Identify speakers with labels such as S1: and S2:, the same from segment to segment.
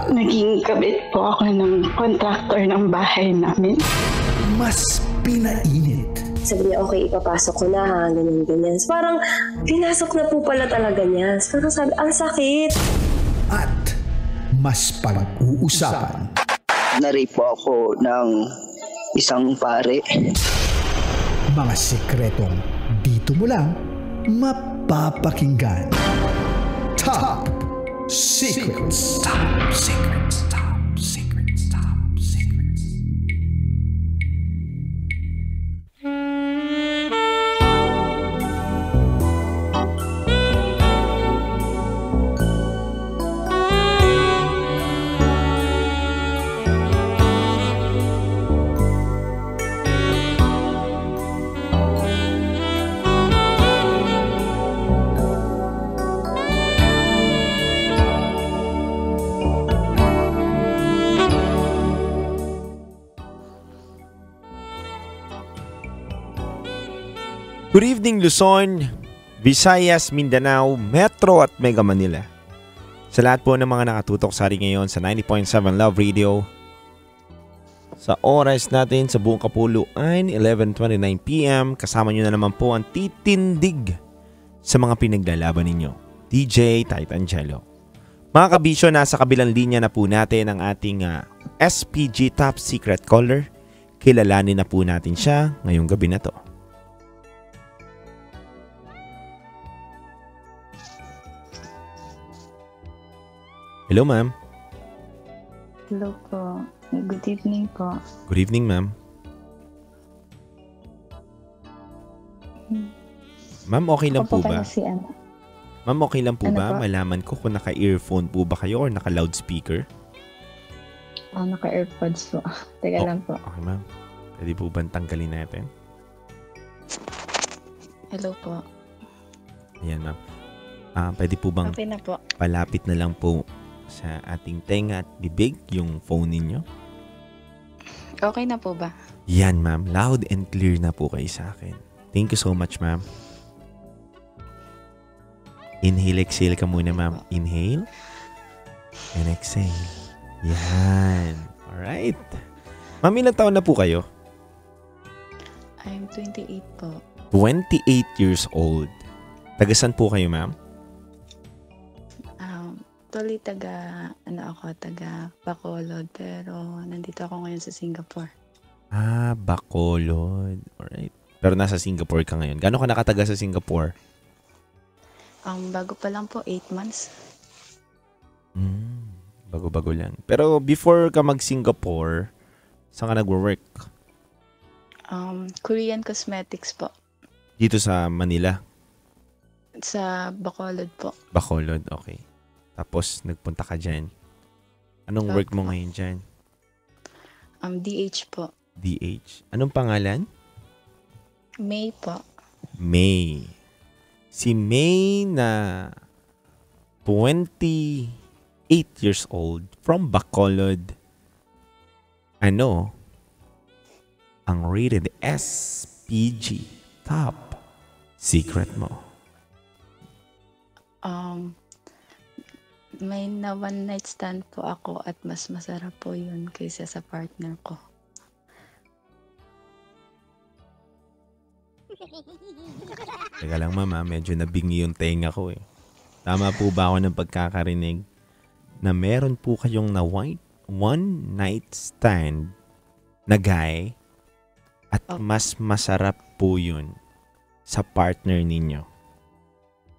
S1: Naging kabit po ako ng contractor ng bahay namin.
S2: Mas pinainit.
S3: Sabi niya, okay, ipapasok ko na ha, ganyan. Parang, pinasok na po pala talaga niya. Parang sabi, ang sakit.
S2: At mas pag-uusapan.
S4: Na-rape po ako ng isang pare.
S2: Mga sikretong dito mo lang mapapakinggan. Top Secrets. Top Secrets. Top Secrets. Top Secrets.
S5: Good evening Luzon, Visayas, Mindanao, Metro at Mega Manila. Sa lahat po ng mga nakatutok sa atin ngayon sa 90.7 Love Radio. Sa oras natin sa buong kapuluan, 11:29 PM, kasama nyo na naman po ang titindig sa mga pinaglalaban ninyo, DJ Titangelo. Mga kabisyo, nasa kabilang linya na po natin ang ating SPG Top Secret Caller. Kilalanin na po natin siya ngayong gabi na to. Hello, ma'am.
S6: Hello po. Good evening po.
S5: Good evening, ma'am. Ma'am, okay lang po ba? Ma'am, okay lang po ba? Malaman ko kung naka-earphone po ba kayo or naka-loudspeaker?
S6: Naka-airpods po. Teka lang po.
S5: Okay, ma'am. Pwede po ba tanggalin natin?
S6: Hello po.
S5: Ayan, ma'am. Pwede po bang
S6: okay na po.
S5: Palapit na lang po sa ating tenga at bibig yung phone ninyo?
S6: Okay na po ba?
S5: Yan, ma'am. Loud and clear na po kayo sa akin. Thank you so much, ma'am. Inhale, exhale ka muna, ma'am. Inhale and exhale. Yan. Alright. Ma'am, ilang taon na po kayo?
S6: I'm 28 po.
S5: 28 years old. Tagasan po kayo, ma'am?
S6: Actually, taga Bacolod, pero nandito ako ngayon sa Singapore.
S5: Bacolod. Alright. Pero nasa Singapore ka ngayon. Gano'n ka nakataga sa Singapore?
S6: Bago pa lang po, 8 months.
S5: Bago-bago lang. Pero before ka mag-Singapore, saan ka nag-work?
S6: Korean Cosmetics po.
S5: Dito sa Manila?
S6: Sa Bacolod po.
S5: Bacolod, okay. Tapos, nagpunta ka dyan. Anong work mo ngayon dyan?
S6: DH po.
S5: DH. Anong pangalan?
S6: May po.
S5: May. Si May na 28 years old from Bacolod. Ano ang rated SPG Top Secret mo?
S6: May na one night stand po ako at mas masarap po yun kaysa sa partner ko.
S5: Teka lang, mama, medyo nabingi yung tenga ko eh. Tama po ba ako ng pagkakarinig na meron po kayong na one night stand na guy at mas masarap po yun sa partner ninyo?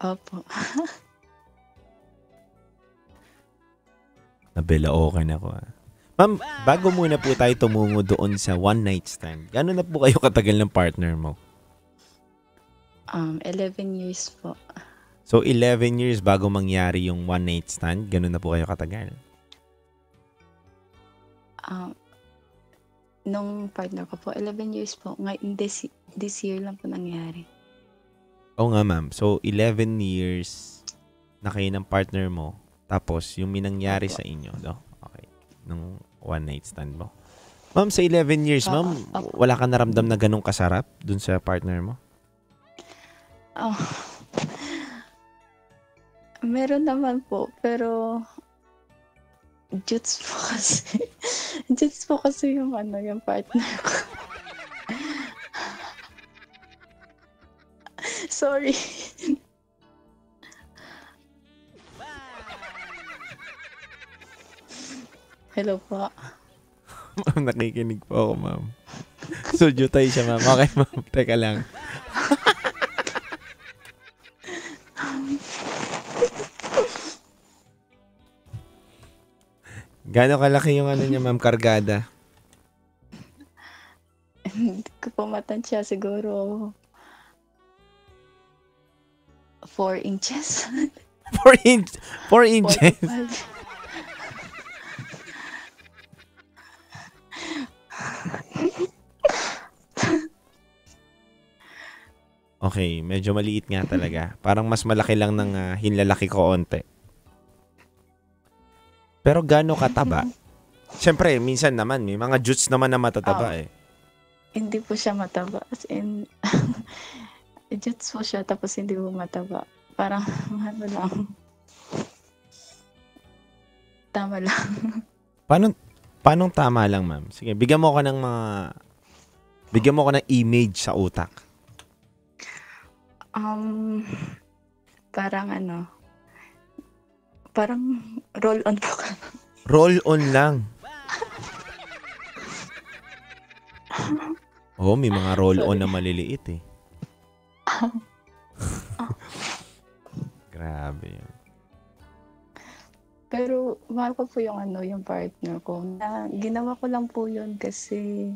S6: Opo.
S5: Nabilaokan ako. Ma'am, bago muna po tayo tumungo doon sa one night stand, gano'n na po kayo katagal ng partner mo?
S6: 11 years po.
S5: So, 11 years bago mangyari yung one night stand, gano'n na po kayo katagal?
S6: Nung partner ko po, 11 years po. Ngayon, this year lang po nangyari.
S5: Oo nga, ma'am. So, 11 years na kayo ng partner mo. Tapos, yung minangyari sa inyo, no? Okay. Nung one night stand mo. Ma'am, sa 11 years, ma'am, wala ka naramdam na ganun kasarap dun sa partner mo?
S6: Meron naman po, pero Jutes po kasi. Jutes po kasi yung yung partner ko. Sorry. Hello po.
S5: Ma'am, nakikinig po ako, ma'am. So, jutay siya, ma'am. Okay, ma'am. Teka lang. Gano'ng kalaki yung niya, ma'am, kargada?
S6: Hindi ko po matansya. Siguro 4 inches.
S5: 4 inches?
S6: 4 to 5.
S5: Okay, medyo maliit nga talaga. Parang mas malaki lang ng hinlalaki ko onte. Pero gaano kataba? Siyempre, minsan naman, may mga jutes naman na matataba eh.
S6: Hindi po siya mataba. As in, jutes po siya tapos hindi po mataba. Parang ano lang. Tama lang.
S5: Paano tama lang, ma'am? Sige, bigyan mo ko ng image sa utak.
S6: Parang parang roll on po ka.
S5: Roll on lang. Oh, may mga roll on na maliliit eh. Grabe yun.
S6: Pero mahal ko po yung yung partner ko. Ginawa ko lang po yun kasi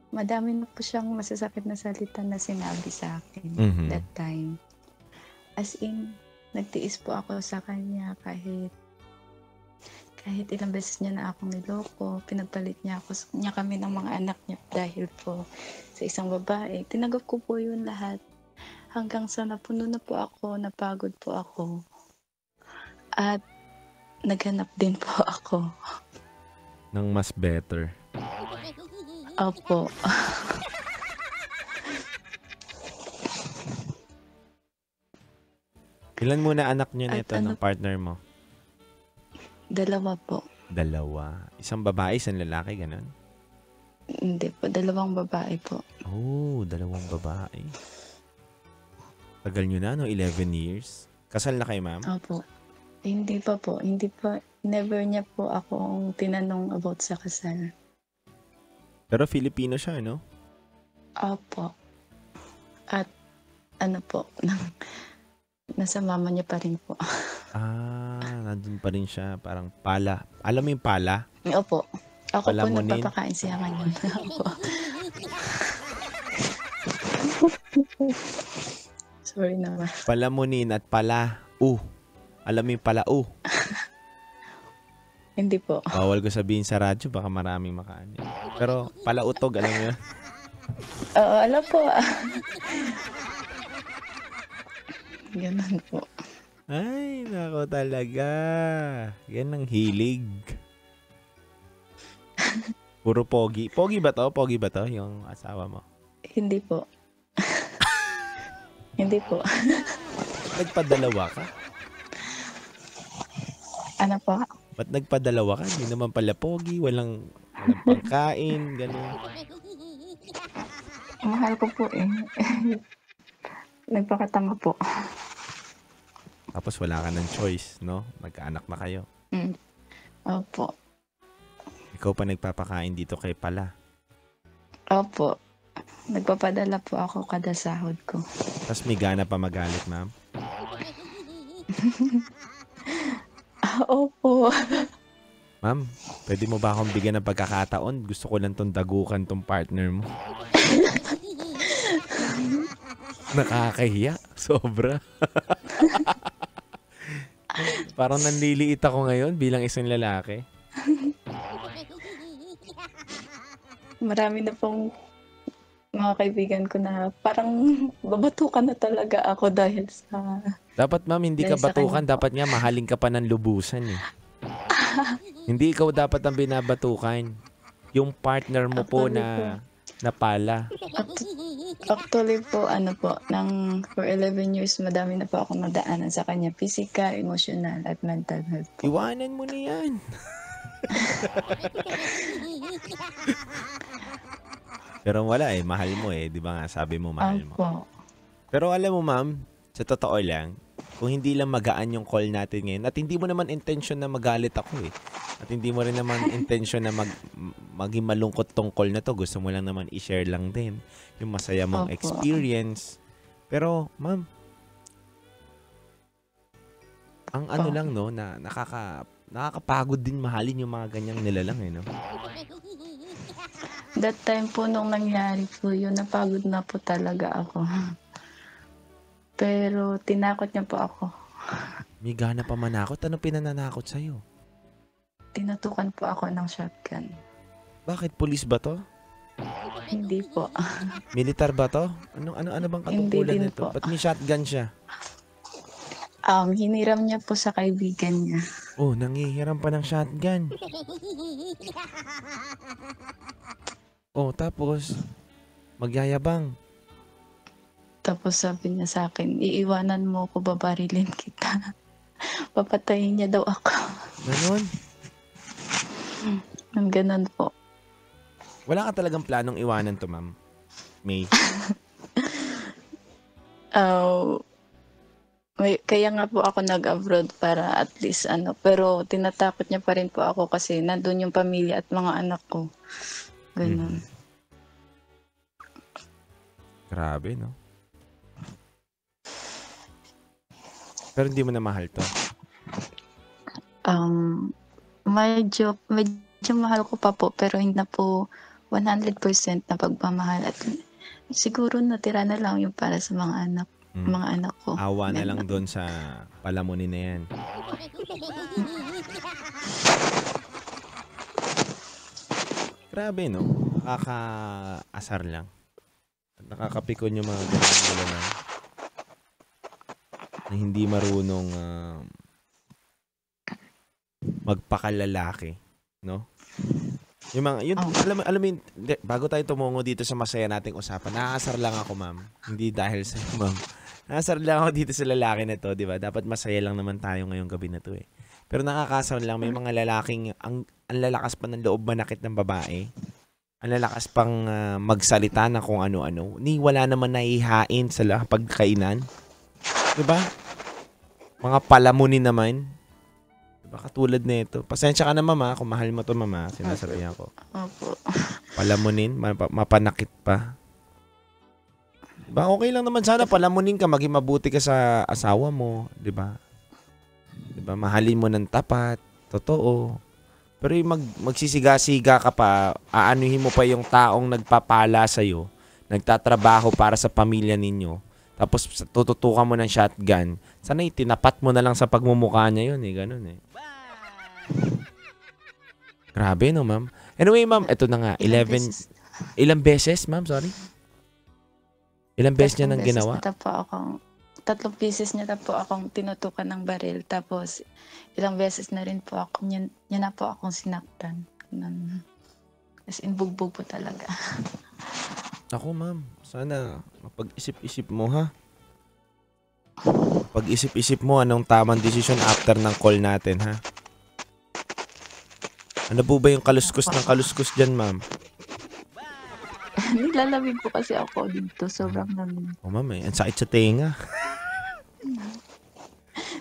S6: madami na po siyang masasakit na salita na sinabi sa akin that time. As in, nagtiis po ako sa kanya kahit ilang beses niya na akong niloko. Pinagpalit niya kami ng mga anak niya dahil po sa isang babae. Tinagap ko po yun lahat. Hanggang sa napuno na po ako, napagod po ako. At naghanap din po ako.
S5: Nang mas better.
S6: Opo.
S5: Ilan muna anak niyo nito ng partner mo?
S6: 2 po.
S5: 2. Isang babae, isang lalaki, ganun?
S6: Hindi po, 2 babae po.
S5: Oh, 2 babae. Tagal nyo na, no? 11 years. Kasal na kayo, ma'am?
S6: Opo. Hindi pa po. Hindi pa. Never niya po akong tinanong about sa kasal.
S5: Pero Filipino siya, no?
S6: Opo. At po, nasa mama niya pa rin po.
S5: Nandun pa rin siya. Parang pala. Alam mo yung pala?
S6: Opo. Ako
S5: Palamunin.
S6: po nagpapakain siya ngayon. Sorry naman.
S5: Palamunin at pala. Alam mo yung pala.
S6: Hindi po.
S5: Bawal ko sabihin sa radyo. Baka maraming makaan. Pero palautog, alam mo yun?
S6: Oo, alam po. Ganun po.
S5: Ay, nako talaga. Yan ang hilig. Puro pogi. Pogi ba to? Pogi ba to? Yung asawa mo?
S6: Hindi po. Hindi po.
S5: Nagpadalawa ka?
S6: Ano po?
S5: Ba't nagpadalawa ka? Hindi naman pala pogi. Walang pangkain. Ganun.
S6: Mahal ko po eh. Nagpakatanga po.
S5: Tapos wala ka ng choice, no? Magkaanak na kayo.
S6: Opo.
S5: Ikaw pa nagpapakain dito kay pala.
S6: Opo. Nagpapadala po ako kada sahod ko.
S5: Tapos may gana pa magalit, ma'am?
S6: Opo.
S5: Ma'am, pwede mo ba akong bigyan ng pagkakataon? Gusto ko lang tong dagukan tong partner mo. Nakakahiya. Sobra. Parang nanliliit ako ngayon bilang isang lalaki.
S6: Marami na pong mga kaibigan ko na parang babatukan na talaga ako dahil sa...
S5: Dapat ma'am, hindi ka
S6: Dahil sa
S5: batukan.
S6: kanya po.
S5: Dapat nga mahalin ka pa ng lubusan eh. Hindi ikaw dapat ang binabatukan. Yung partner mo po na pala.
S6: Actually po, for 11 years, madami na po akong nadaanan sa kanya. Physical, emotional, at mental health po.
S5: Iwanan mo na yan. Pero wala eh, mahal mo eh. Di ba nga, sabi mo mahal mo.
S6: Opo.
S5: Pero alam mo ma'am, sa totoo lang, kung hindi lang magaan yung call natin ngayon, at hindi mo naman intention na magalit ako eh. At hindi mo rin naman intention na maging malungkot tong call na to. Gusto mo lang naman i-share lang din yung masaya mong
S6: Opo.
S5: experience. Pero ma'am, ang ano lang no, na nakakapagod din mahalin yung mga ganyang nilalang eh no.
S6: That time po nung nangyari po yun, napagod na po talaga ako. Pero tinakot niya po ako.
S5: May gana pa manakot. Ano pinananakot sa'yo?
S6: Tinutukan po ako ng shotgun.
S5: Bakit? Pulis ba to?
S6: Hindi po.
S5: Militar ba to? Ano bang
S6: Hindi
S5: katungkulan
S6: din
S5: nito?
S6: po.
S5: Ba't may shotgun siya?
S6: Hiniram niya po sa kaibigan niya.
S5: Oh, nangihiram pa ng shotgun. Oh, tapos magyayabang.
S6: Tapos sabi niya sa akin, iiwanan mo ko, babarilin kita. Papatayin niya daw ako.
S5: Ganon.
S6: Ang ganon po.
S5: Wala ka talagang planong iwanan to, ma'am? May.
S6: Kaya nga po ako nag-abroad para at least pero tinatakot niya pa rin po ako kasi nandun yung pamilya at mga anak ko. Ganon.
S5: Grabe, no? Pero hindi mo na mahal to.
S6: Medyo mahal ko pa po pero hindi na po 100% na pagmamahal at siguro natira na lang yung para sa mga anak ko.
S5: Awa na lang doon sa palamunin na yan. Grabe, no? Nakaka-asar lang. Nakakapikon yung mga ganyan nila na hindi marunong magpakalalaki, no? Yung mga, yun, alam mo yun, bago tayo tumungo dito sa masaya nating usapan, nakakasar lang ako, ma'am. Hindi dahil sa ma'am. Nakakasar lang ako dito sa lalaki na to, di ba? Dapat masaya lang naman tayo ngayong gabi na to eh. Pero nakakasar lang, may mga lalaking, ang lalakas pa ng loob manakit ng babae. Ang lalakas pang magsalita na kung ano-ano. Ni wala naman naihain sa pagkainan. Diba? Mga palamunin naman. Diba? Katulad nito. Pasensya ka na mama, kung mahal mo to mama, sinasabihan ko.
S6: Opo.
S5: Palamunin, mapanakit pa. Diba? Okay lang naman sana palamunin ka, maging mabuti ka sa asawa mo. Diba? Diba? Mahalin mo ng tapat. Totoo. Pero yung magsisiga-siga ka pa, aanuhin mo pa yung taong nagpapala sa'yo, nagtatrabaho para sa pamilya ninyo, tapos tututukan mo ng shotgun, sana itinapat mo na lang sa pagmumukha niya yun eh, ganun eh. Grabe no, ma'am? Anyway, ma'am, eto na nga, ilang beses, ma'am, sorry? Ilang beses niya nang ginawa?
S6: Tatlong beses niya na po akong tinutukan ng baril. Tapos, ilang beses na rin po ako, niya na po akong sinaktan. As in, bugbog po talaga.
S5: Ako, ma'am, sana mapag-isip-isip mo, ha? Pag-isip-isip mo anong tamang desisyon after ng call natin, ha? Ano po ba yung kaluskos ng kaluskos dyan, ma'am?
S6: Nilalamig po kasi ako dito. Sobrang lamig.
S5: Oh, ma'am, ang sakit sa tenga.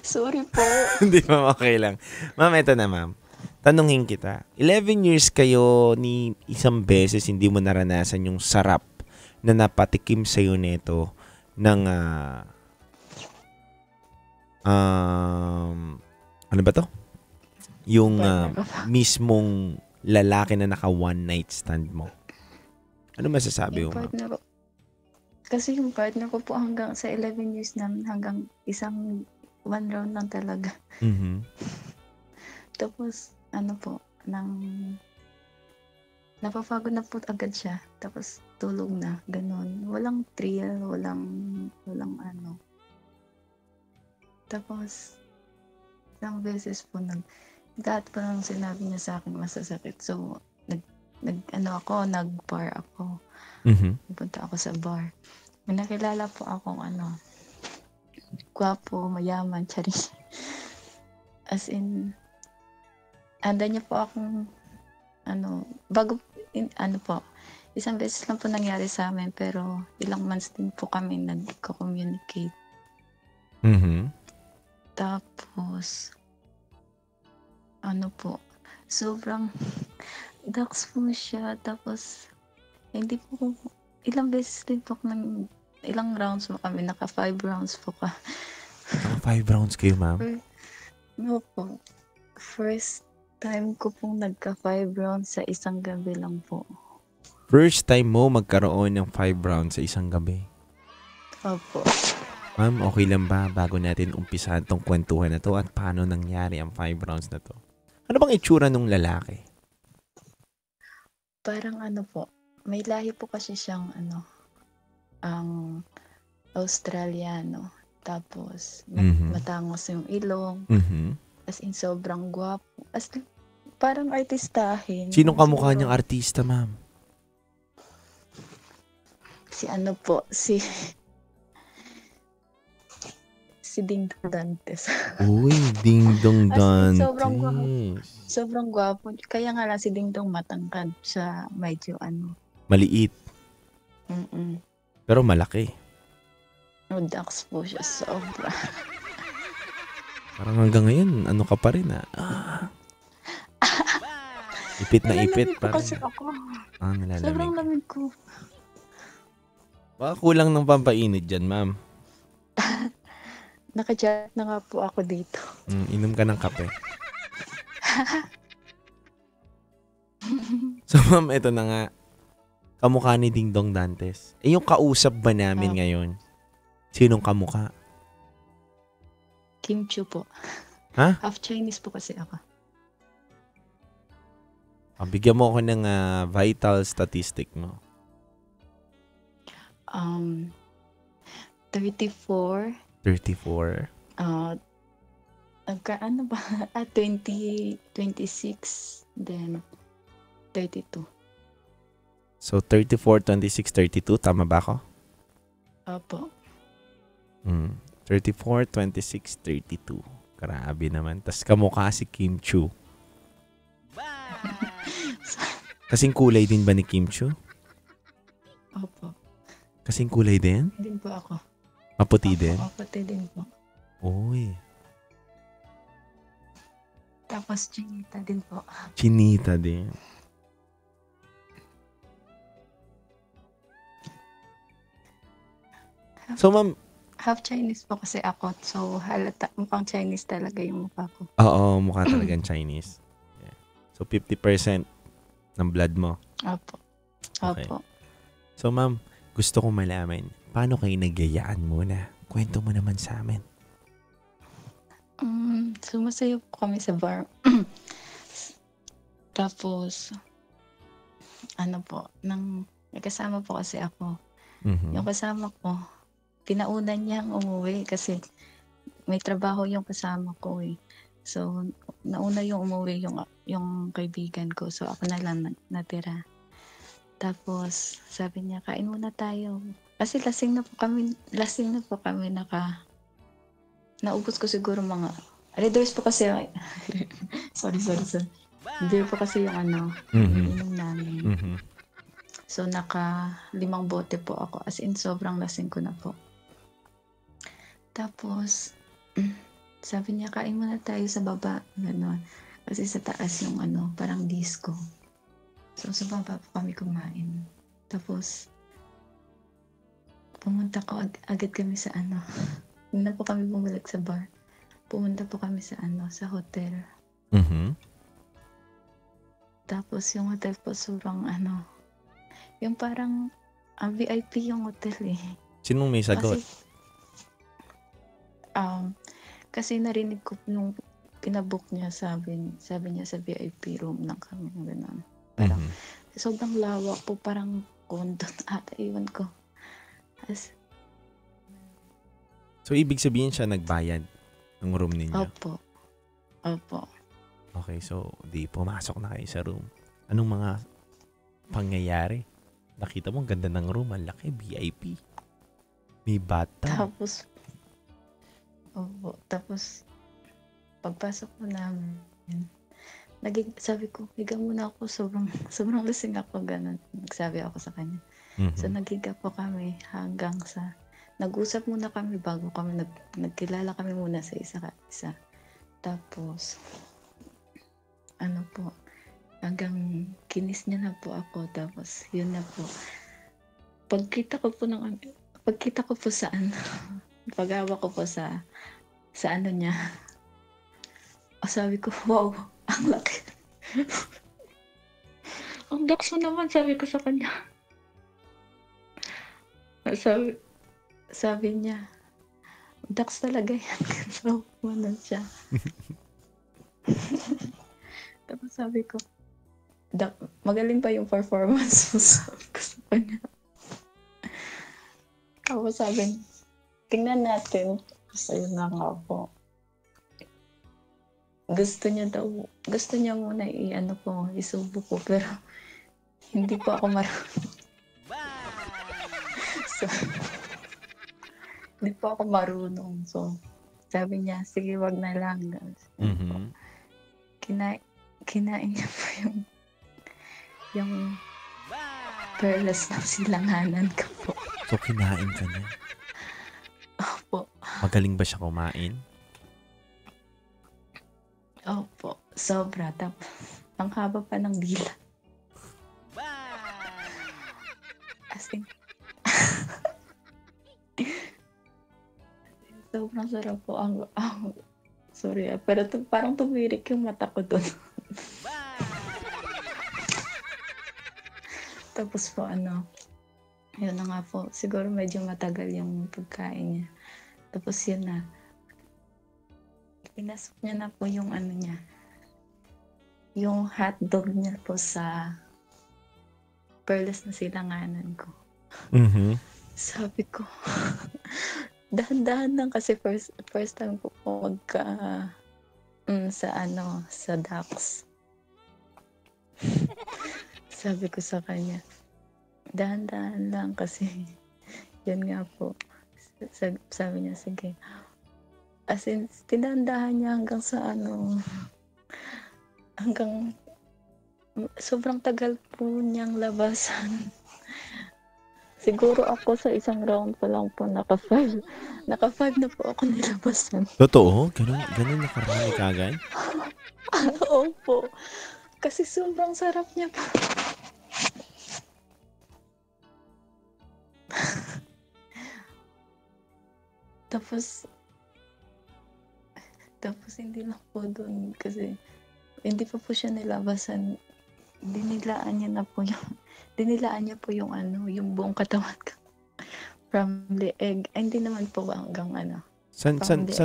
S6: Sorry po.
S5: Hindi, ma'am, okay lang. Ma'am, eto na, ma'am. Tanungin kita. 11 years kayo ni isang beses hindi mo naranasan yung sarap na napatikim sa'yo nito ng ano ba to? Yung mismong lalaki na naka one night stand mo. Ano masasabi mo, ma'am?
S6: Kasi yung partner ko po hanggang sa 11 years namin, hanggang one round lang talaga.
S5: Mm-hmm.
S6: Tapos, napapagod na po agad siya. Tapos, tulog na. Ganon. Walang thrill, walang ano. Tapos, isang beses po, lahat po nang sinabi niya sa akin masasakit. So, nag-bar ako.
S5: Mm-hmm.
S6: Punta ako sa bar. May nakilala po akong gwapo, mayaman, charis. As in, handa niya po akong, isang beses lang po nangyari sa amin, pero ilang months din po kami nagko-communicate. Tapos, sobrang dax po siya. Tapos, hindi po, ilang beses din po ilang rounds mo kami, naka 5 rounds po ka.
S5: 5 rounds kayo, ma'am?
S6: No po. First time ko pong nagka 5 rounds sa isang gabi lang po.
S5: First time mo magkaroon ng 5 rounds sa isang gabi?
S6: Opo.
S5: Ma'am, okay lang ba bago natin umpisahan tong kwentuhan na to at paano nangyari ang 5 rounds na to? Ano bang itsura nung lalaki?
S6: Parang po, may lahi po kasi siyang ang Australiano. Tapos, matangos yung ilong. As in, sobrang gwapo. As in, parang artistahin.
S5: Sinong kamukha niyang artista, ma'am?
S6: Si Ding Dong Dantes.
S5: Uy, Ding Dong Dantes.
S6: Sobrang gwapo. Kaya nga lang si Ding Dong matangkad siya, medyo
S5: maliit. Pero malaki.
S6: Dax po siya, sobra.
S5: Parang hanggang ngayon, ka pa rin Ipit na ipit.
S6: Kasi ako.
S5: Nalalamig.
S6: Sobrang lamig ko.
S5: Baka kulang ng pampainit dyan, ma'am.
S6: Naka-chat na nga po ako dito.
S5: Inom ka ng kape. So, ma'am, ito na nga. Kamukha ni Ding Dong Dantes. Yung kausap ba namin ngayon? Sinong kamukha?
S6: Kim Chu po.
S5: Ha?
S6: Half Chinese po kasi ako.
S5: Bigyan mo ako ng vital statistic mo.
S6: 34.
S5: 34.
S6: 20, 26, then 32.
S5: So, 34, 26, 32. Tama ba ako?
S6: Opo.
S5: 34, 26, 32. Grabe naman. Tas kamukha si Kim Chu. Kasing kulay din ba ni Kim Chu?
S6: Opo.
S5: Kasing kulay din?
S6: Din po ako.
S5: Maputi din?
S6: Maputi din po.
S5: Uy.
S6: Tapos chinita din po.
S5: Chinita din. So, ma'am,
S6: half Chinese po kasi ako. So, halata, mukhang Chinese talaga yung mukha ko.
S5: Oo, mukha talagang Chinese. Yeah. So, 50% ng blood mo.
S6: Opo.
S5: Okay.
S6: Opo.
S5: So, ma'am, gusto kong malaman, paano kayo nagyayaan muna? Kwento mo naman sa amin.
S6: Sumasayo po kami sa bar. Tapos, may kasama po kasi ako. Yung kasama ko, pinauna niyang umuwi kasi may trabaho yung kasama ko eh. So, nauna yung umuwi yung kaibigan ko. So, ako na lang natira. Tapos, sabi niya, kain muna tayo. Kasi lasing na po kami naubos ko siguro mga, readers po kasi, sorry. Hindi po kasi yung inom namin. So, 5 bote po ako. As in, sobrang lasing ko na po. Tapos, sabi niya, kain muna tayo sa baba. Ganon. Kasi sa taas yung parang disco. So, sa baba po kami kumain. Tapos, pumunta ko agad kami sa hindi na po kami bumalik sa bar. Pumunta po kami sa sa hotel. Tapos, yung hotel po sobrang yung parang VIP yung hotel eh.
S5: Sinong may sagot?
S6: Kasi narinig ko yung pinabook niya, sabi niya sa VIP room lang kami. Ganun. Parang sobrang lawak po, parang condo ata, iwan ko.
S5: So, ibig sabihin siya nagbayad ng room ninyo?
S6: Opo.
S5: Okay, so, di pumasok na kayo sa room. Anong mga pangyayari? Nakita mo, ang ganda ng room, ang laki, VIP. May bathtub.
S6: Tapos, pagpasok ko namin, sabi ko, higa muna ako, sobrang lasing ako, ganun. Nagsabi ako sa kanya. So, naghiga po kami hanggang sa, nag-usap muna kami bago kami, nagkilala kami muna sa isa. Tapos, ano po, hanggang kinis niya na po ako, tapos, yun na po. Pagkita ko po sa ano, pag-awa ko po sa ano niya, sabi ko, wow, ang laki. Ang dakso naman, sabi ko sa kanya. Sabi niya, daks talaga yan. So, manan siya. Tapos sabi ko, magaling pa yung performance mo, sabi ko sa kanya. Tapos sabi niya, tingnan natin. Tapos ayun na nga po. Gusto niya muna isubo ko, pero hindi po ako marunong. So, hindi po ako marunong. So, sabi niya, sige, wag na lang. Kinain niya po yung perlas ng silanganan ko po.
S5: So, kinain ka niya?
S6: Opo.
S5: Magaling ba siya kumain?
S6: Opo, sobra. Tapos, ang haba pa ng dila. As in, sobrang sarap po. Sorry, pero parang tumirik yung mata ko doon. Tapos po, yun na nga po. Siguro medyo matagal yung pagkain niya. Tapos yun na. Pinasok niya na po yung niya. Yung hotdog niya po sa perlas na silanganan ko. Sabi ko, dahan-dahan lang kasi first time ko po sa Dax. Sabi ko sa kanya, dahan-dahan lang kasi yun nga po. Sabi niya, sige. As in, tinandahan niya hanggang sa hanggang sobrang tagal po niyang labasan. Siguro ako sa isang round pa lang po naka-5 na po ako nilabasan.
S5: Totoo? Ganun na karami kagad?
S6: Opo. Kasi sobrang sarap niya po. Tapos hindi lang po doon kasi hindi pa po siya nilabasan. Dinilaan niya po yung yung buong katawan ko. From leeg. Hindi naman po hanggang
S5: Saan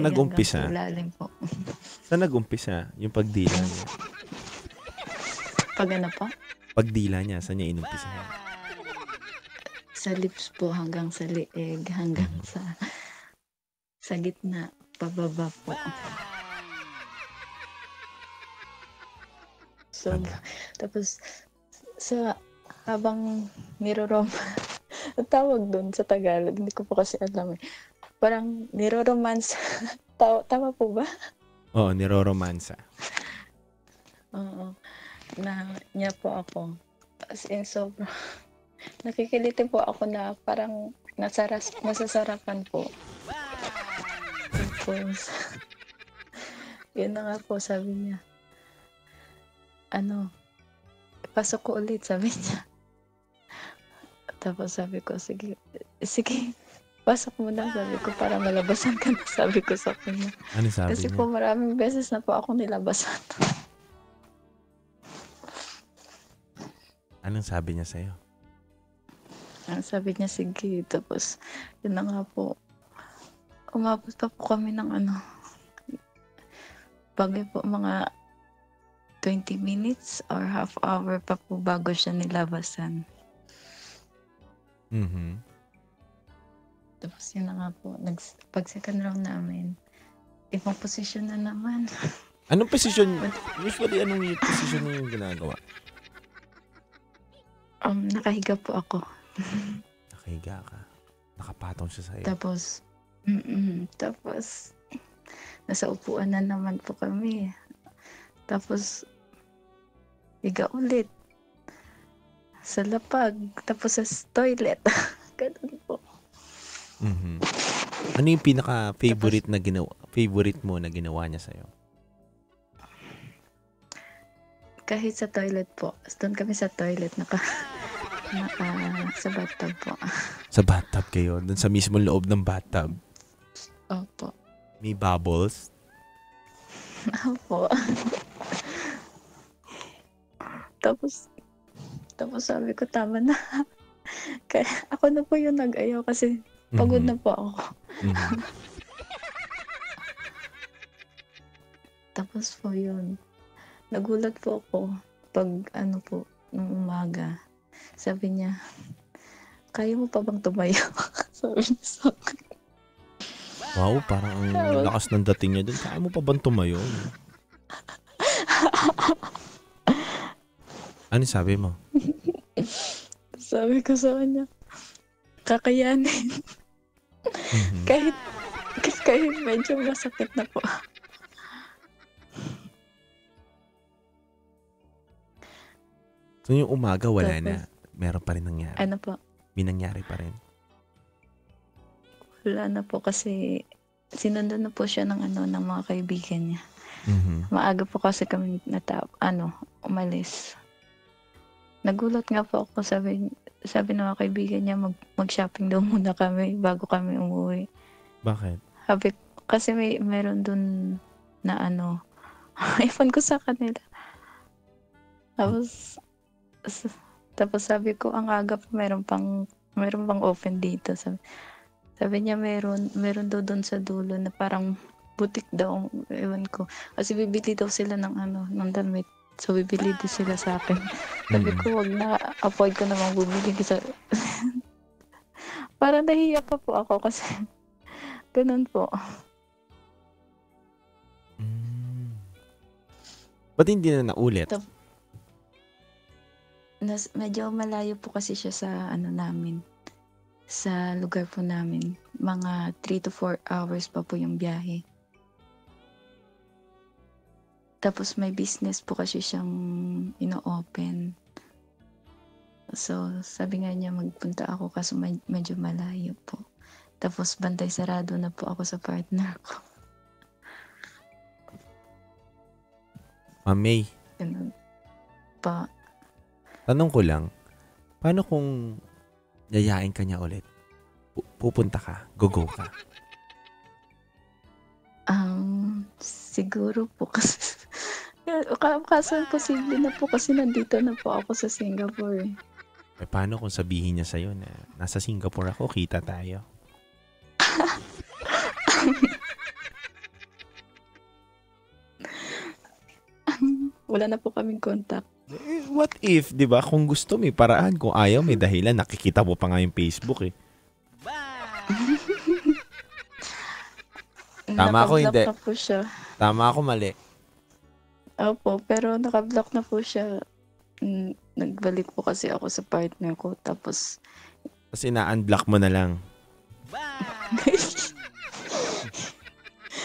S5: nag-umpisa?
S6: Lalim po.
S5: Saan nag-umpisa yung pagdila niya?
S6: Pag po?
S5: Pagdila niya, saan niya inumpisa?
S6: Sa lips po hanggang sa leeg, hanggang sa gitna, pababa po. So, tapos habang tawag doon sa Tagalog, hindi ko po kasi alam eh. Parang niroromance. Tama po ba?
S5: Oo, niroromansa.
S6: Oo. Niya po ako. As in, sobrang nakikiliti po ako na parang nasasarapan po. Tapos, yun na nga po, sabi niya. Pasok ko ulit, sabi niya. Tapos sabi ko, sige, pasok mo na, sabi ko, para malabasan ka na, sabi ko sa kanya.
S5: Ano sabi
S6: Kasi
S5: niya?
S6: po maraming beses na po ako nilabasan.
S5: Anong sabi niya sa'yo?
S6: Ang sabi niya, sige. Tapos, yun na nga po. Umabot pa po kami ng bagay po mga 20 minutes or half hour pa po bago siya nilabasan. Tapos yun na nga po. Pag second round namin, ibang posisyon na naman.
S5: Anong posisyon? Usually, anong posisyon niyo yung ginagawa?
S6: Nakahiga po ako.
S5: Nakahiga ka. Nakapatong siya sa'yo.
S6: Tapos, nasa upuan na naman po kami. Tapos, higa ulit. Sa lapag, tapos sa toilet. Ganun po.
S5: Ano yung pinaka-favorite mo na ginawa niya sa'yo?
S6: Kahit sa toilet po. Doon kami sa toilet, sa bathtub po.
S5: Sa bathtub kayo? Doon sa mismo loob ng bathtub?
S6: Opo.
S5: May bubbles?
S6: Opo. Tapos sabi ko, tama na. Kaya ako na po yung nag-ayaw kasi pagod na po ako. Tapos po yun. Nagulat po ako pag nung umaga. Sabi niya, kaya mo pa bang tumayo? Sabi niya sa akin.
S5: Wow, parang ang lakas ng dating niya doon. Kaya mo pa bang tumayo? Ano sabi mo?
S6: Sabi ko sa kanya, kakayanin. kahit medyo masakit na po.
S5: So yung umaga wala na. Meron pa rin nangyari.
S6: Ano po?
S5: May nangyari pa rin.
S6: Wala na po kasi sinundan na po siya ng mga kaibigan niya. Maaga po kasi kami umalis. Nagulat nga po ako, sabi ng mga kaibigan niya mag-shopping daw muna kami bago kami umuwi.
S5: Bakit?
S6: Kasi meron dun na iPhone ko sa kanila. Tapos sabi ko, ang aga pa meron pang open dito. Sabi niya meron daw doon sa dulo na parang butik daw, ewan ko. Kasi bibili daw sila ng damit. So, bibili din sila sa akin. Sabi ko, wag na, avoid ko namang bumili. Parang nahiya pa po ako kasi ganun po.
S5: Ba't hindi na naulit?
S6: Medyo malayo po kasi siya sa namin. Sa lugar po namin. Mga 3 to 4 hours pa po yung biyahe. Tapos may business po kasi siyang ino-open. So, sabi nga niya magpunta ako kaso medyo malayo po. Tapos bantay sarado na po ako sa partner ko.
S5: May.
S6: Ganun pa.
S5: Tanong ko lang, paano kung yayain ka niya ulit? Pupunta ka? Go ka?
S6: Siguro po kasi kaso posible na po kasi nandito na po ako sa Singapore.
S5: Paano kung sabihin niya sa'yo na nasa Singapore ako, kita tayo?
S6: Wala na po kaming contact.
S5: What if, di ba? Kung gusto, may paraan. Kung ayaw, may dahilan. Nakikita mo pa nga yung Facebook eh. Tama ako, hindi.
S6: Na po siya.
S5: Tama ako, mali.
S6: Opo, pero nakablock na po siya. Nagbalik po kasi ako sa partner ko. Tapos
S5: ina-unblock mo na lang.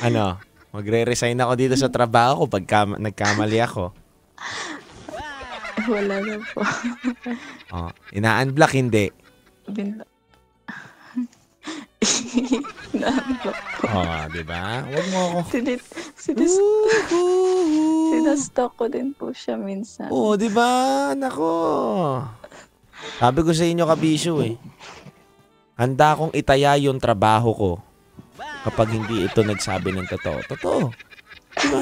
S5: Ano? Magre-resign ako dito sa trabaho ko pag nagkamali ako.
S6: Wala na po.
S5: Ina-unblock, hindi.
S6: Na-unblock po.
S5: Diba? Huwag mo ako.
S6: Sinastalk ko din po siya minsan.
S5: Diba? Nako. Sabi ko sa inyo, kabisyo eh. Handa akong itaya yung trabaho ko kapag hindi ito nagsabi ng totoo. Totoo. Diba?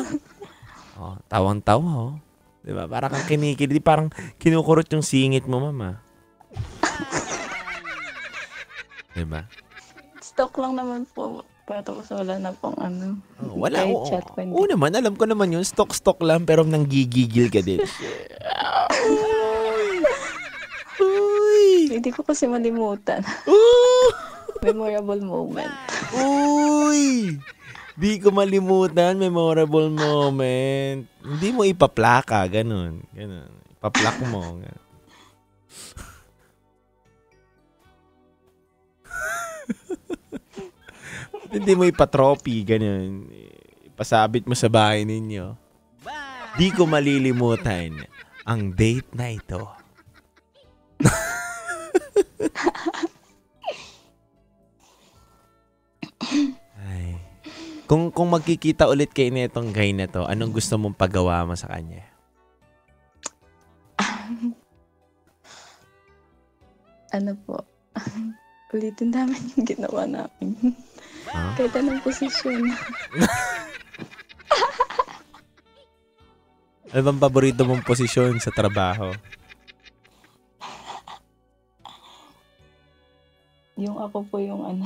S5: Tawang-tawa. Diba? Parang kang kinikili. Parang kinukurot yung singit mo, mama. Diba?
S6: Stalk lang naman po. Tapos wala na pong
S5: wala. Oo naman. Alam ko naman yun. Stalk lang pero nanggigigil ka din.
S6: Hindi ko kasi malimutan. Memorable moment.
S5: Di ko malimutan. Memorable moment. Hindi mo ipaplaka. Ganun. Ipaplak mo. Hindi mo ipatrophy. Ganun. Ipasabit mo sa bahay ninyo. Di ko malilimutan ang date na ito. Ay. Kung magkikita ulit kayo nitong guy na to, anong gusto mong pagawa mo sa kanya?
S6: Ano po? Ulitin namin yung ginawa namin.
S5: Huh?
S6: Kahit anong posisyon.
S5: Ano bang paborito mong posisyon sa trabaho?
S6: Yung ako po yung ano,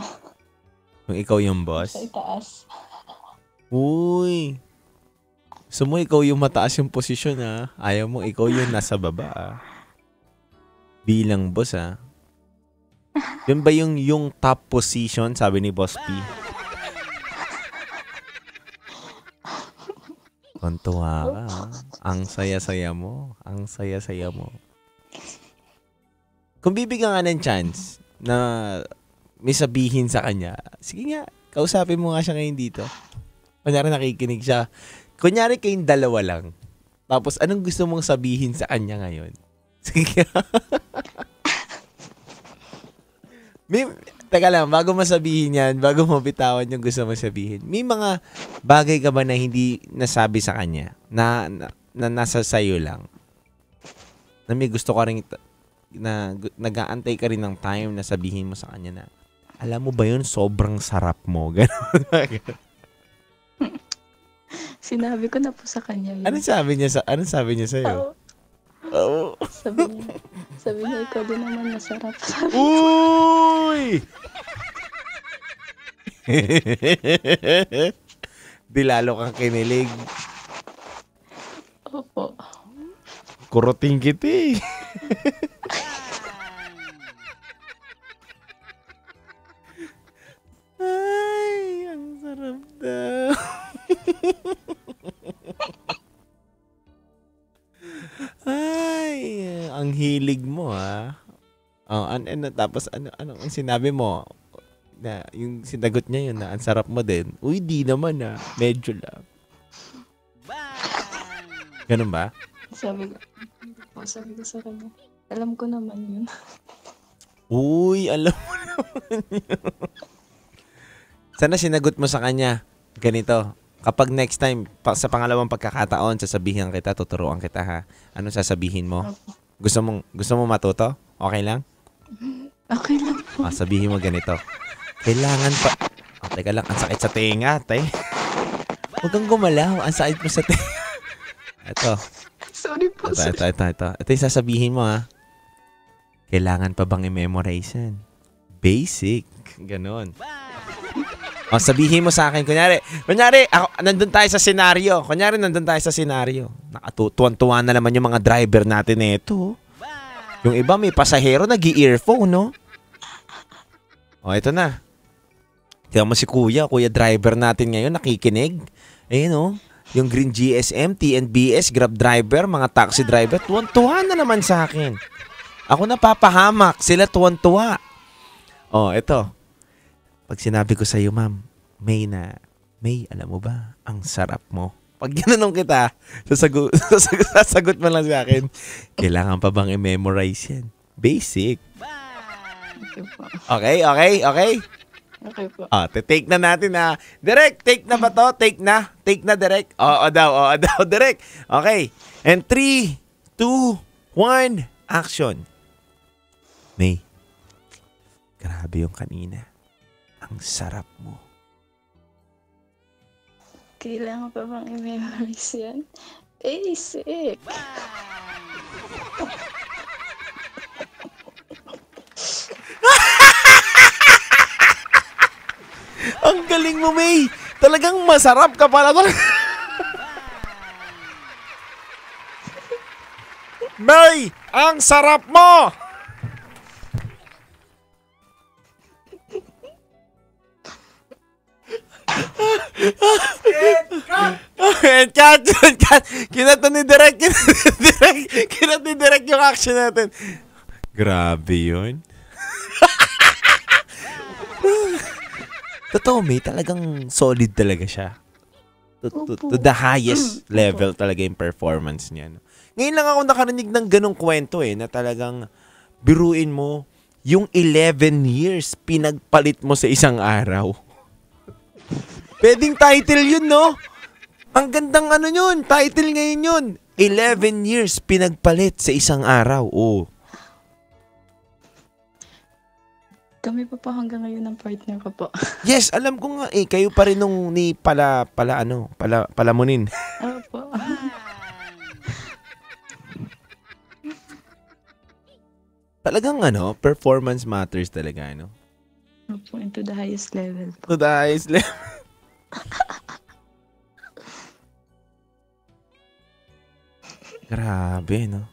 S5: Yung ikaw yung boss?
S6: sa itaas.
S5: Uy! Gusto mo ikaw yung mataas yung posisyon, ha? Ayaw mo ikaw yung nasa baba, ha? Bilang boss, ha? Yun ba yung top position, sabi ni Boss P? Kontuwa ka, ha? Ang saya-saya mo. Ang saya-saya mo. Kung bibigyan ka ng chance na may sabihin sa kanya, sige nga, kausapin mo nga siya ngayon dito. Kunyari nakikinig siya. Kunyari kayong dalawa lang. Tapos anong gusto mong sabihin sa kanya ngayon? Sige. Teka lang, bago masabihin yan, bago mo bitawan yung gusto mo sabihin, may mga bagay ka ba na hindi nasabi sa kanya? Na nasa sayo lang? Na may gusto ka rin, na nag-aantay ka rin ng time na sabihin mo sa kanya na, alam mo ba yun, sobrang sarap mo. Ganon.
S6: Sinabi ko na po sa kanya yun.
S5: Anong sabi niya sa'yo? Oh.
S6: Sabi niya, ikaw din naman masarap.
S5: Uy! Di lalo kang kinilig.
S6: Opo.
S5: Kuruting kiti. Ay, ang sarap daw. Ay, ang hilig mo, ha? Oh, tapos ano ang sinabi mo? Na yung sinagot niya yun na ang sarap mo din. Uy, di naman, ha? Medyo lang. Ganun ba?
S6: Sabi ko sa kanya, alam ko naman yun.
S5: Uy, alam mo naman yun. Sana sinagot mo sa kanya, ganito, kapag next time, sa pangalawang pagkakataon, sasabihin kita, tuturuan kita, ha? Ano sasabihin mo? Gusto mo matuto? Okay lang?
S6: Okay lang po.
S5: Sabihin mo ganito. Kailangan pa... teka lang, ang sakit sa tenga, te. Huwag kang gumalaw, ang sakit mo sa tenga. Ito.
S6: Sorry po.
S5: Ito yung sasabihin mo, ha? Kailangan pa bang i-memorize yan? Basic. Ganon. Sabihin mo sa akin, kunyari, ako, nandun tayo sa senaryo. Nakatutuan-tuwan na naman yung mga driver natin nito. Yung iba may pasahero nag-i-earphone, no? Ito na. Tingnan mo si kuya driver natin ngayon, nakikinig. Ayun, no? Yung Green GSM, TNBS, Grab driver, mga taxi driver, tuwan-tuwa na naman sa akin. Ako napapahamak, sila tuwan-tuwa. Ito. Pag sinabi ko sa'yo, ma'am, May, alam mo ba, ang sarap mo. Pag ginanong kita, sasagot mo lang sa akin, kailangan pa bang i-memorize yan? Basic. Okay?
S6: Okay po.
S5: Take na natin, ha. Direk, take na ba to? Take na, Direk. Oo daw, Direk. Okay. And 3, 2, 1, action. May, grabe yung kanina. Ang sarap mo.
S6: Kailangan pa bang i-memorize yan? Basic.
S5: Ang galing mo, May. Talagang masarap ka pala. May, ang sarap mo. Cut. Kinat ni Direk yung action natin. Grabe yun. Totoo, May, talagang solid talaga siya. To the highest level talaga yung performance niya. No? Ngayon lang ako nakarinig ng ganong kwento na talagang biruin mo yung 11 years pinagpalit mo sa isang araw. Pwedeng title yun, no? Ang gandang yun, title ngayon yun. 11 years pinagpalit sa isang araw. Oh.
S6: Kami pa po hanggang ngayon ng partner ko po.
S5: Yes, alam ko nga kayo pa rin nung ni Palamunin.
S6: Opo.
S5: Talagang performance matters talaga,
S6: Opo, into the highest level po.
S5: To the highest level. Grabe, no?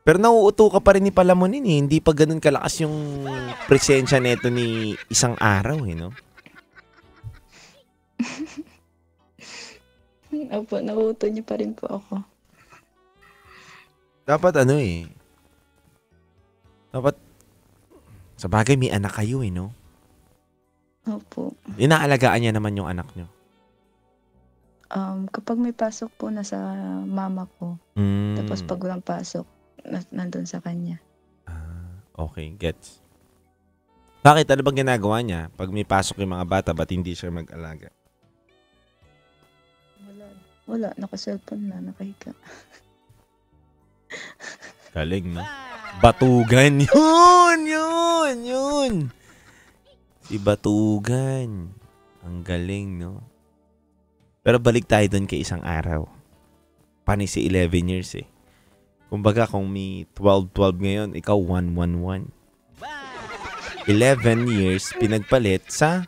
S5: Pero nauuto ka pa rin ni Palamunin Hindi pa ganun kalakas yung presensya neto ni isang araw, no?
S6: Opo, nauuto niyo pa rin po ako.
S5: Dapat dapat sa bagay may anak kayo, no?
S6: Opo.
S5: Inaalagaan niya naman yung anak niyo.
S6: Kapag may pasok po na sa mama ko, tapos pag walang pasok, nandun sa kanya.
S5: Okay, gets. Bakit? Ano bang ginagawa niya? Pag may pasok yung mga bata, ba't hindi siya mag-alaga?
S6: Wala, naka-cellphone na, nakahiga.
S5: Galing, no? Batugan. Yun. Si Batugan. Ang galing, no? Pero balik tayo doon kay isang araw. Paano si 11 years, Kumbaga, kung may 12-12 ngayon, ikaw 1-1-1. 11 years pinagpalit sa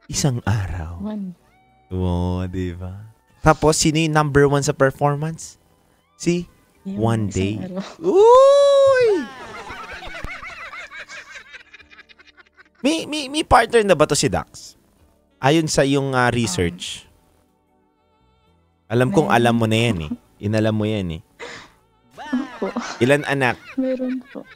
S5: isang araw. Wow, diba? Tapos, sino yung number 1 sa performance? Si One Day. Uy! May partner na ba to si Dax? Ayon sa yung research. Alam kong alam mo na yan, Inalam mo yan,
S6: Opo.
S5: Ilan anak?
S6: Meron po.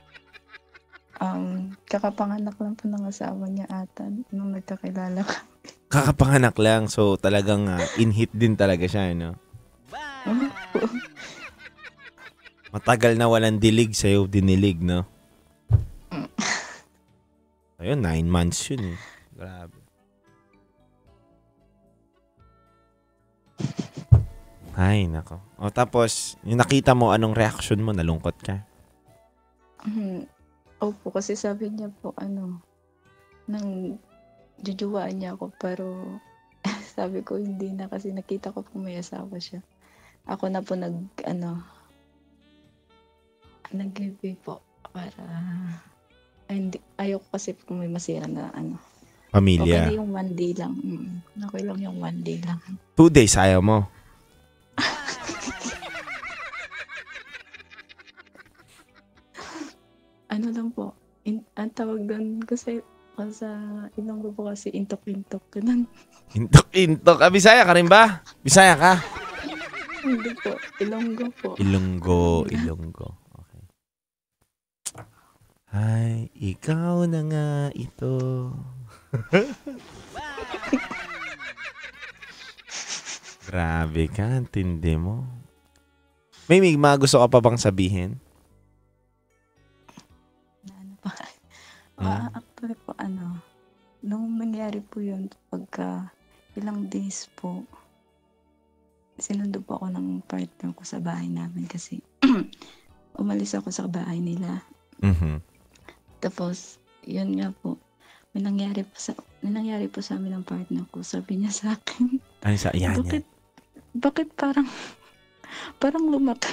S6: Kakapanganak lang po ng asawa niya ata nung nagkakilala ka.
S5: Kakapanganak lang. So, talagang in-hit din talaga siya, no?
S6: Opo.
S5: Matagal na walang dilig sa'yo, dinilig, no? Ayun, 9 months yun, Grabe. Ay, nako. O tapos, yung nakita mo, anong reaction mo? Nalungkot ka?
S6: Opo, kasi sabi niya po, nang jujuwaan niya ako, pero sabi ko hindi na kasi nakita ko po may asawa siya. Ako na po nag-give po para ayoko kasi kung may masira na
S5: Pamilya.
S6: Okay na yung 1 day lang. Okay lang yung 1 day lang.
S5: 2 days ayaw mo?
S6: Lang po. Ang tawag doon kasi sa Ilonggo po kasi intok-intok. Ganun.
S5: Intok-intok. Bisaya ka rin ba? Bisaya ka?
S6: Hindi po. Ilonggo po.
S5: Ilonggo. Okay. Ay, ikaw na nga ito. Grabe ka. Tindi mo. May mga gusto ka pa bang sabihin?
S6: Actually po, nung nangyari po yun, pagka ilang days po, sinundo po ako ng partner ko sa bahay namin kasi umalis ako sa bahay nila. Tapos, yun nga po, may nangyari po sa amin ng partner ko. Sabi niya sa akin,
S5: ano sa yan?
S6: Bakit parang lumaki?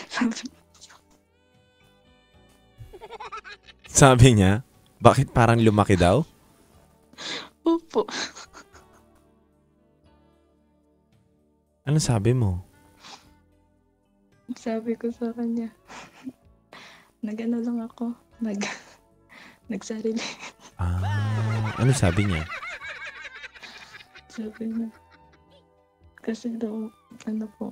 S5: Sabi niya, bakit parang lumaki daw?
S6: Opo.
S5: Ano sabi mo?
S6: Sabi ko sa kanya, nag-ano lang ako, nagsarili.
S5: Ano sabi niya?
S6: Sabi niya, kasi daw, po,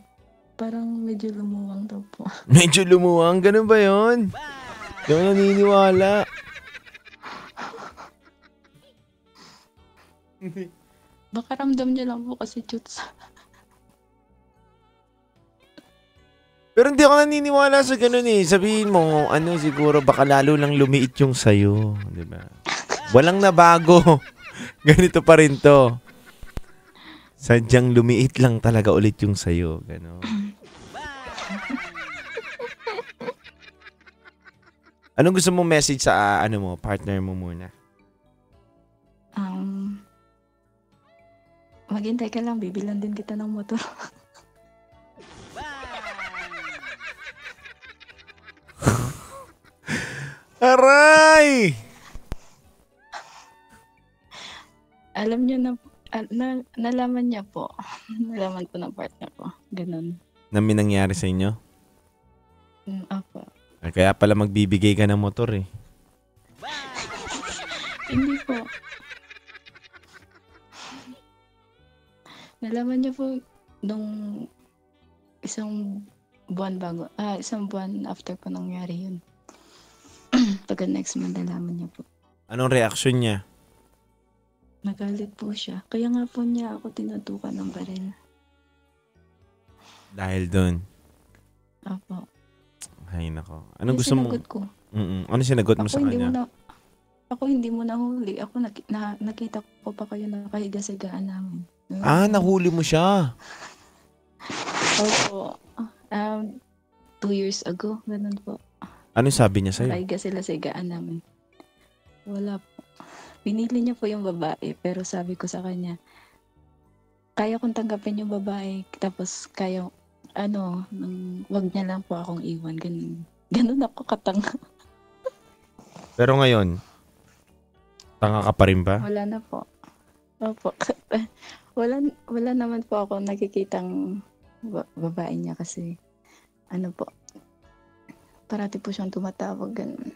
S6: parang medyo lumuwang daw po.
S5: Medyo lumuwang? Ganun ba yun? Hindi ako naniniwala.
S6: Baka ramdam niya lang po kasi chutsa.
S5: Pero hindi ako naniniwala sa ganun eh. Sabihin mo, ano siguro, baka lalo lang lumiit yung sayo. Diba? Walang nabago. Ganito pa rin to. Sadyang lumiit lang talaga ulit yung sayo. Gano'n. Anong gusto mong message sa partner mo muna?
S6: Maghintay ka lang, bibilan din kita ng motor.
S5: Aray!
S6: Alam niyo nalaman niya po. Nalaman ko ng partner ko. Ganun.
S5: Na may nangyari sa inyo?
S6: Opo.
S5: Kaya pala magbibigay ka ng motor eh.
S6: Hindi po. Nalaman niya po nung isang buwan after ko nangyari yun. Pagka next month nalaman niya po.
S5: Anong reaksyon niya?
S6: Nagalit po siya. Kaya nga po niya ako tinutukan ng baril.
S5: Dahil doon?
S6: Opo.
S5: Ay nako. Anong gusto mo?
S6: Sinagot ko.
S5: Ano sinagot mo sa kanya?
S6: Ako hindi mo nahuli. Ako nakita ko pa kayo nakahiga-sigaan namin.
S5: Nahuli mo siya.
S6: Opo. 2 years ago. Ganun po.
S5: Ano sabi niya sa'yo?
S6: Nakahiga sila sa higaan namin. Wala po. Pinili niya po yung babae. Pero sabi ko sa kanya, kaya kong tanggapin yung babae. Tapos wag niya lang po akong iwan. Ganun ako katanga.
S5: Pero ngayon, tanga ka pa rin ba?
S6: Wala na po. Opo. Wala naman po ako nakikitang babae niya kasi po, parati po siyang tumatawag, ganun.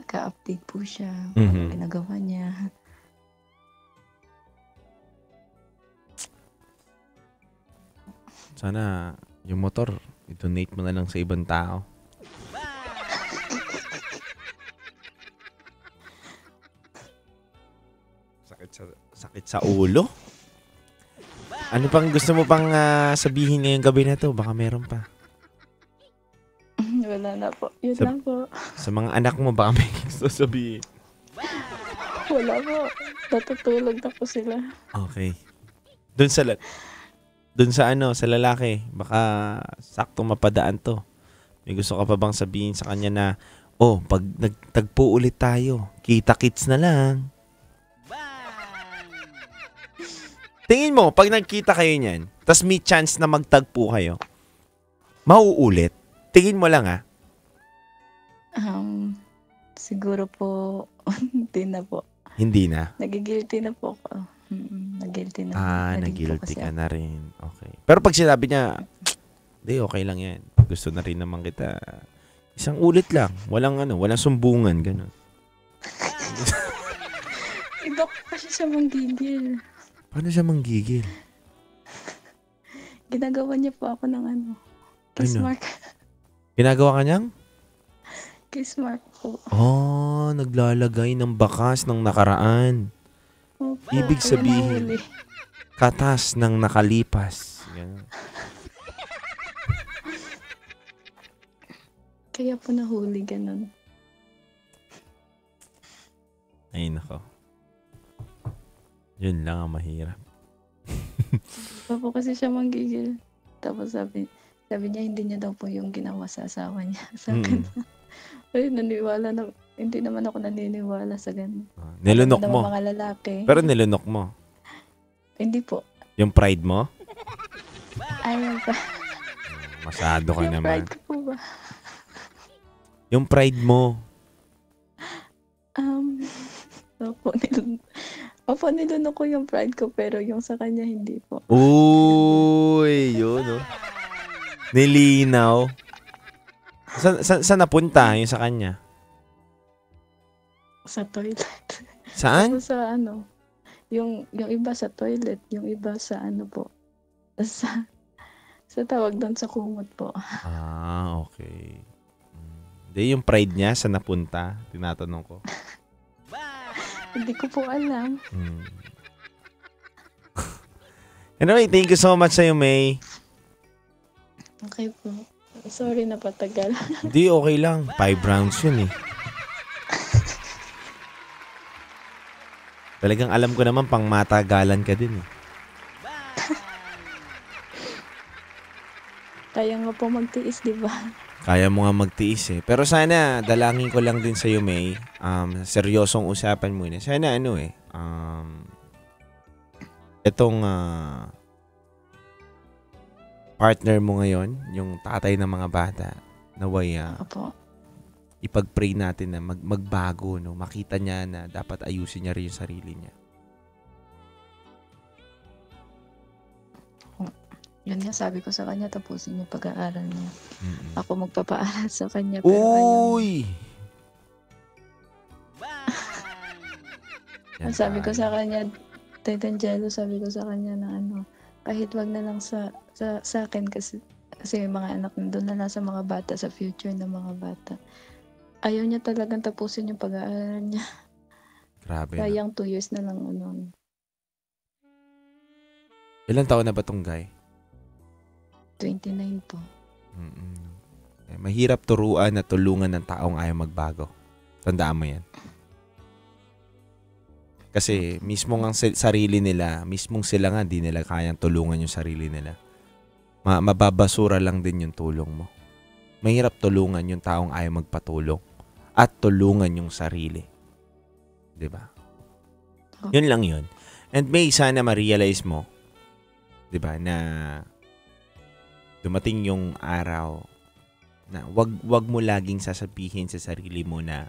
S6: Naka-update po siya, ginagawa niya.
S5: Sana yung motor, i-donate mo na lang sa ibang tao. Sakit sa ulo? Ano pang gusto mo pang sabihin ngayong gabi na to? Baka meron pa.
S6: Wala na po. Yun lang po.
S5: Sa mga anak mo, baka may gusto sabihin.
S6: Wala po. Natutulog na po sila.
S5: Okay. Doon sa lalaki, baka sakto mapadaan to. May gusto ka pa bang sabihin sa kanya na, pag nagtagpo ulit tayo, kita-kits na lang. Tingin mo, pag nagkita kayo niyan, tas may chance na magtagpo kayo, mauulit? Tingin mo lang
S6: Siguro po, hindi na po.
S5: Hindi na?
S6: Nagigilty na po ako. Nagilty na.
S5: Nagilty ka na rin. Okay. Pero pag sinabi niya, di, okay lang yan. Gusto na rin naman kita. Isang ulit lang. Walang sumbungan. Ganun.
S6: Iba ko kasi siya manggigil.
S5: Paano siya manggigil?
S6: Ginagawa niya po ako ng kiss mark.
S5: Ginagawa ka niyang?
S6: Kiss mark po.
S5: Naglalagay ng bakas ng nakaraan.
S6: Opo,
S5: Ibig sabihin, katas ng nakalipas. Ganun.
S6: Kaya po nahuli, ganun.
S5: Ay, nako. Yun lang ang mahirap.
S6: Iba po kasi siya manggigil. Tapos sabi niya hindi niya daw po yung ginawa sa asawa niya. Sa akin. Ay, hindi naman ako naniniwala sa ganun.
S5: Nilunok mo.
S6: Mga lalaki.
S5: Pero nilunok mo.
S6: Hindi po.
S5: Yung pride mo?
S6: Ayaw pa.
S5: Masyado ka
S6: yung
S5: naman.
S6: pride ko po ba?
S5: Yung pride mo.
S6: Opo, nilunok ko yung pride ko pero yung sa kanya hindi po.
S5: Uy, yun Nilinaw. Saan napunta yung sa kanya?
S6: Sa toilet.
S5: Saan?
S6: Sa yung iba sa toilet, yung iba sa po. Sa tawag doon sa kumot po.
S5: Okay. Hindi, yung pride niya sa napunta, tinatanong ko.
S6: Hindi ko po alam.
S5: Anyway, thank you so much sa'yo, May.
S6: Okay po. Sorry na patagal.
S5: Hindi, okay lang. 5 rounds yun eh. Talagang alam ko naman pang matagalan ka din eh.
S6: Kaya nga po magtiis, di ba?
S5: Kaya mo nga magtiis eh. Pero sana, dalangin ko lang din sa'yo, May. Seryosong usapan muna. Sana itong partner mo ngayon, yung tatay ng mga bata, naway
S6: Opo.
S5: ipag-pray natin na magbago, no? Makita niya na dapat ayusin niya rin yung sarili niya.
S6: Yun nga, sabi ko sa kanya, tapusin yung pag-aaral niya.
S5: Mm-mm.
S6: Ako magpapaaral sa kanya, pero ayaw.
S5: Uy!
S6: Ang sabi ko sa kanya, Titan Jello, sabi ko sa kanya na kahit wag na lang sa akin kasi yung mga anak doon na lang sa mga bata, sa future ng mga bata. Ayaw niya talagang tapusin yung pag-aaral niya.
S5: Grabe.
S6: Sayang 2 years na lang.
S5: Ilang taon na ba tong guy?
S6: 29 po.
S5: Mahirap turuan at tulungan ng taong ayaw magbago. Tandaan mo yan. Kasi mismong ang sarili nila, mismong sila nga, di nila kayang tulungan yung sarili nila. Mababasura lang din yung tulong mo. Mahirap tulungan yung taong ayaw magpatulong at tulungan yung sarili. Diba? Yun lang yun. And may sana ma-realize mo, diba, na dumating yung araw na wag mo laging sasabihin sa sarili mo na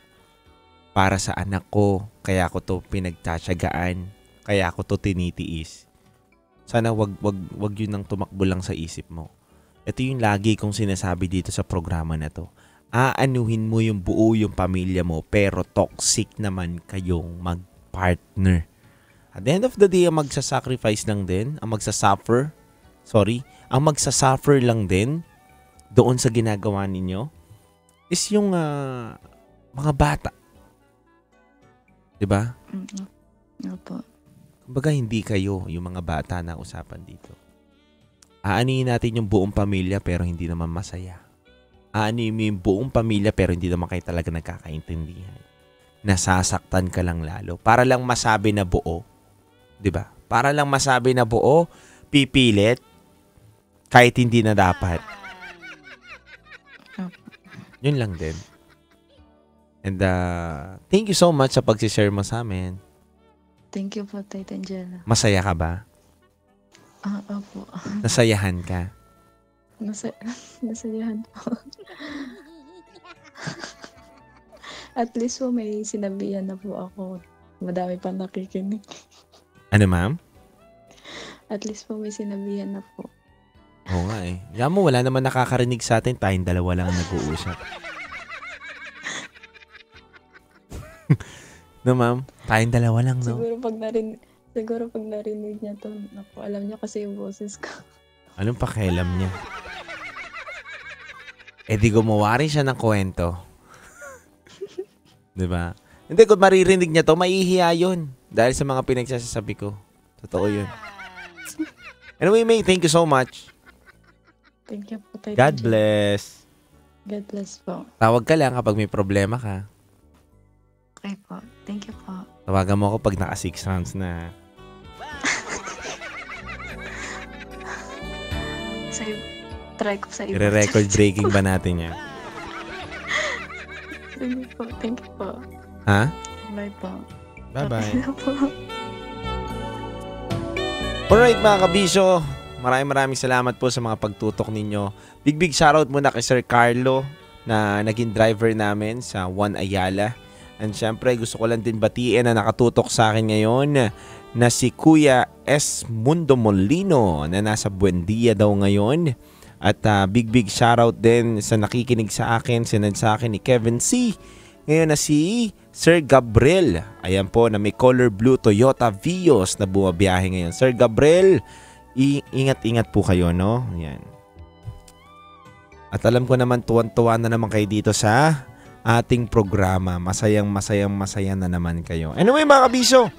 S5: para sa anak ko, kaya ko to pinagtatsagaan, kaya ko to tinitiis. Sana wag yun ang tumakbo lang sa isip mo. Ito yung lagi kong sinasabi dito sa programa na to. Aanuhin mo yung buo yung pamilya mo, pero toxic naman kayong mag-partner. At the end of the day, ang magsasacrifice lang din, ang magsasuffer lang din doon sa ginagawa ninyo is yung mga bata. Diba?
S6: Opo.
S5: Kumbaga hindi kayo yung mga bata na usapan dito. Aanihin natin yung buong pamilya pero hindi naman masaya. Aanihin mo yung buong pamilya pero hindi naman kayo talaga nagkakaintindihan. Nasasaktan ka lang lalo. Para lang masabi na buo. Diba? Para lang masabi na buo, pipilit kahit hindi na dapat. Yun lang din. And thank you so much sa pag-share mo sa amin.
S6: Thank you po, Titan Jello.
S5: Masaya ka ba?
S6: Opo.
S5: Nasayahan ka?
S6: Nasayahan po. At least po may sinabihan na po ako. Madami pang nakikinig.
S5: Ano, ma'am?
S6: At least po may sinabihan na po.
S5: Oo nga eh. Alam mo, wala naman nakakarinig sa atin. Tayong dalawa lang ang nag-uusap. No, ma'am? Tayong dalawa lang, no?
S6: Siguro pag narinig niya to, naku, alam niya kasi yung boses ko.
S5: Anong pakialam niya? Di gumawa rin siya ng kwento. Diba? Hindi, kung maririnig niya to, maihiya yun. Dahil sa mga pinagsasabi ko. Totoo yun. Anyway, May, thank you so much.
S6: Thank you po, Titan
S5: God
S6: Jello.
S5: bless.
S6: God bless po.
S5: Tawag ka lang kapag may problema ka.
S6: Okay po. Thank you po.
S5: Tawagan mo ako pag naka 6 rounds na.
S6: Try ko sa iba.
S5: I-record breaking ba natin yan?
S6: Sige po. Thank you po.
S5: Ha?
S6: Bye po.
S5: Bye-bye.
S6: Okay na po.
S5: Alright mga kabisyo, maraming salamat po sa mga pagtutok ninyo. Big shoutout muna kay Sir Carlo na naging driver namin sa Juan Ayala. And syempre gusto ko lang din batiin na nakatutok sa akin ngayon na si Kuya S. Mundo Molino na nasa Buendia daw ngayon. At big shoutout din sa nakikinig sa akin, sinad sa akin ni Kevin C. Ngayon na si Sir Gabriel. Ayan po na may color blue Toyota Vios na bumabiyahe ngayon. Sir Gabriel, ingat-ingat po kayo, no? Ayan. At alam ko naman tuwan-tuwa na naman kayo dito sa ating programa. Masaya na naman kayo. Anyway mga kabisyo,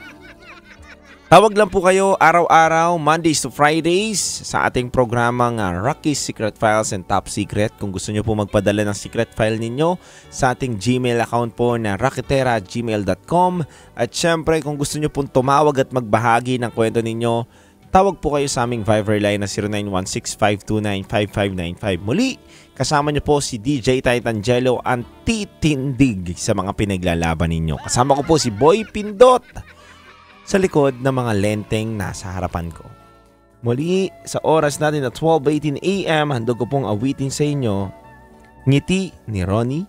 S5: Tawag lang po kayo araw-araw, Mondays to Fridays, sa ating programang Rocky's Secret Files and Top Secret. Kung gusto nyo po magpadala ng secret file ninyo sa ating Gmail account po na rocketera@gmail.com. At syempre, kung gusto nyo pong tumawag at magbahagi ng kwento ninyo, tawag po kayo sa aming Viber line na 0916-529-5595. Muli, kasama nyo po si DJ Titangelo, ang titindig sa mga pinaglalaban ninyo. Kasama ko po si Boy Pindot sa likod ng mga lenteng nasa harapan ko. Muli, sa oras natin at 12:18 AM, handog ko pong awitin sa inyo, Ngiti ni Ronnie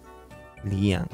S5: Liang.